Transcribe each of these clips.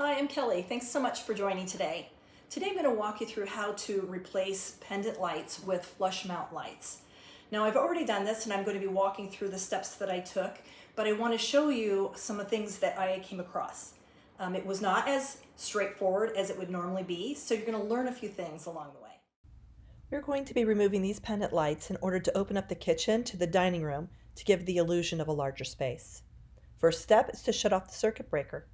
Hi, I'm Kelly. Thanks so much for joining today. Today I'm going to walk you through how to replace pendant lights with flush mount lights. Now I've already done this and I'm going to be walking through the steps that I took, but I want to show you some of the things that I came across. It was not as straightforward as it would normally be, so you're going to learn a few things along the way. We're going to be removing these pendant lights in order to open up the kitchen to the dining room to give the illusion of a larger space. First step is to shut off the circuit breaker.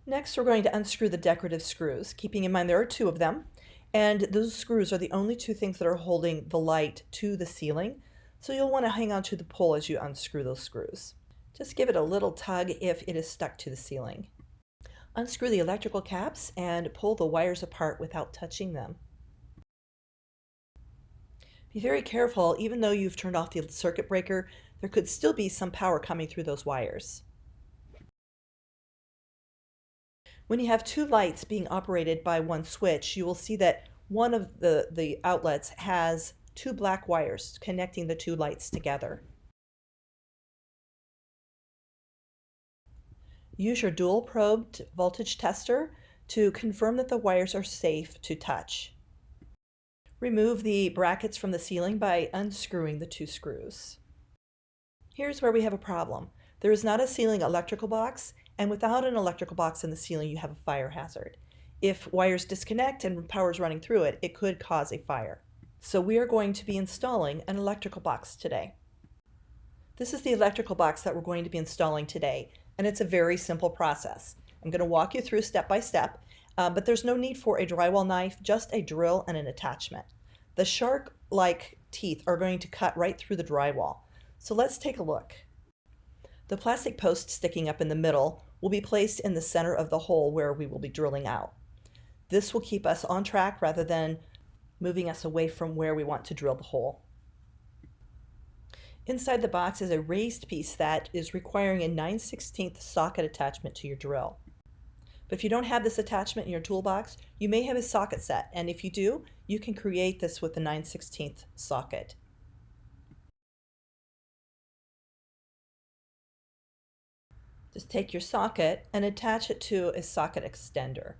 Next, we're going to unscrew the decorative screws, keeping in mind there are two of them, and those screws are the only two things that are holding the light to the ceiling, so you'll want to hang on to the pole as you unscrew those screws. Just give it a little tug if it is stuck to the ceiling. Unscrew the electrical caps and pull the wires apart without touching them. Be very careful, even though you've turned off the circuit breaker, there could still be some power coming through those wires. When you have two lights being operated by one switch, you will see that one of the outlets has two black wires connecting the two lights together. Use your dual probed voltage tester to confirm that the wires are safe to touch. Remove the brackets from the ceiling by unscrewing the two screws. Here's where we have a problem. There is not a ceiling electrical box, and without an electrical box in the ceiling, you have a fire hazard. If wires disconnect and power is running through it, it could cause a fire. So we are going to be installing an electrical box today. This is the electrical box that we're going to be installing today, and it's a very simple process. I'm going to walk you through step by step, but there's no need for a drywall knife, just a drill and an attachment. The shark-like teeth are going to cut right through the drywall. So let's take a look. The plastic post sticking up in the middle will be placed in the center of the hole where we will be drilling out. This will keep us on track rather than moving us away from where we want to drill the hole. Inside the box is a raised piece that is requiring a 9/16 socket attachment to your drill. But if you don't have this attachment in your toolbox, you may have a socket set, and if you do, you can create this with the 9/16 socket. Just take your socket and attach it to a socket extender.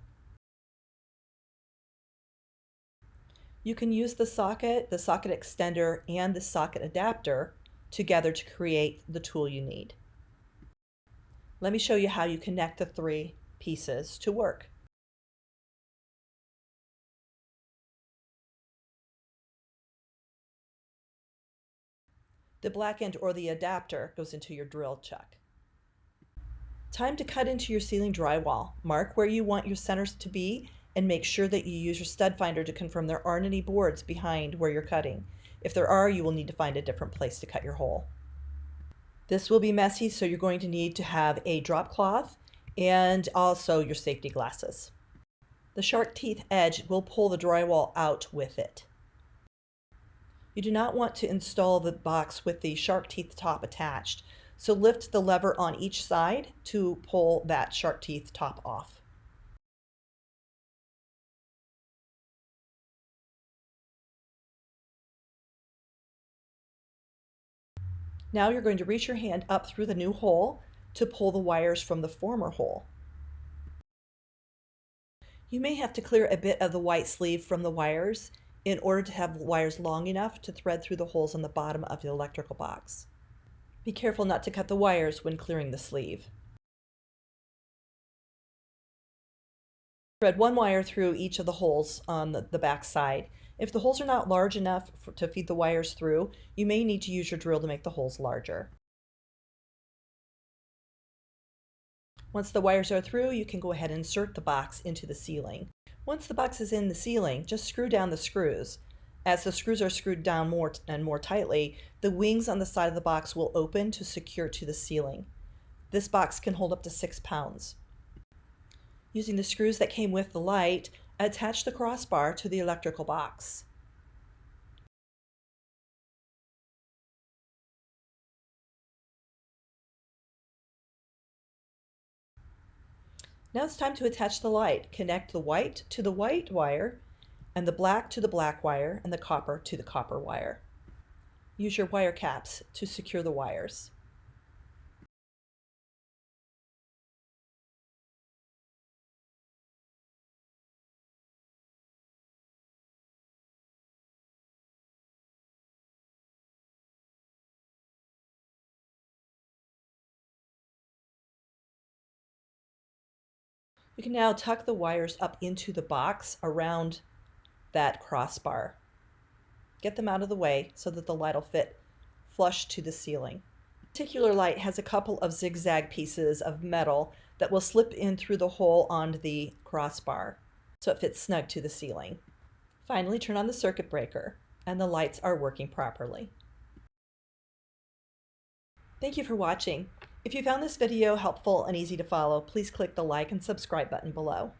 You can use the socket extender, and the socket adapter together to create the tool you need. Let me show you how you connect the three pieces to work. The black end or the adapter goes into your drill chuck. Time to cut into your ceiling drywall. Mark where you want your centers to be and make sure that you use your stud finder to confirm there aren't any boards behind where you're cutting. If there are, you will need to find a different place to cut your hole. This will be messy, so you're going to need to have a drop cloth and also your safety glasses. The shark teeth edge will pull the drywall out with it. You do not want to install the box with the shark teeth top attached, so lift the lever on each side to pull that shark teeth top off. Now you're going to reach your hand up through the new hole to pull the wires from the former hole. You may have to clear a bit of the white sleeve from the wires in order to have wires long enough to thread through the holes on the bottom of the electrical box. Be careful not to cut the wires when clearing the sleeve. Thread one wire through each of the holes on the back side. If the holes are not large enough to feed the wires through, you may need to use your drill to make the holes larger. Once the wires are through, you can go ahead and insert the box into the ceiling. Once the box is in the ceiling, just screw down the screws. As the screws are screwed down more and more tightly, the wings on the side of the box will open to secure to the ceiling. This box can hold up to 6 pounds. Using the screws that came with the light, attach the crossbar to the electrical box. Now it's time to attach the light. Connect the white to the white wire, and the black to the black wire, and the copper to the copper wire. Use your wire caps to secure the wires. You can now tuck the wires up into the box around that crossbar. Get them out of the way so that the light will fit flush to the ceiling. This particular light has a couple of zigzag pieces of metal that will slip in through the hole on the crossbar so it fits snug to the ceiling. Finally, turn on the circuit breaker and the lights are working properly. Thank you for watching. If you found this video helpful and easy to follow, please click the like and subscribe button below.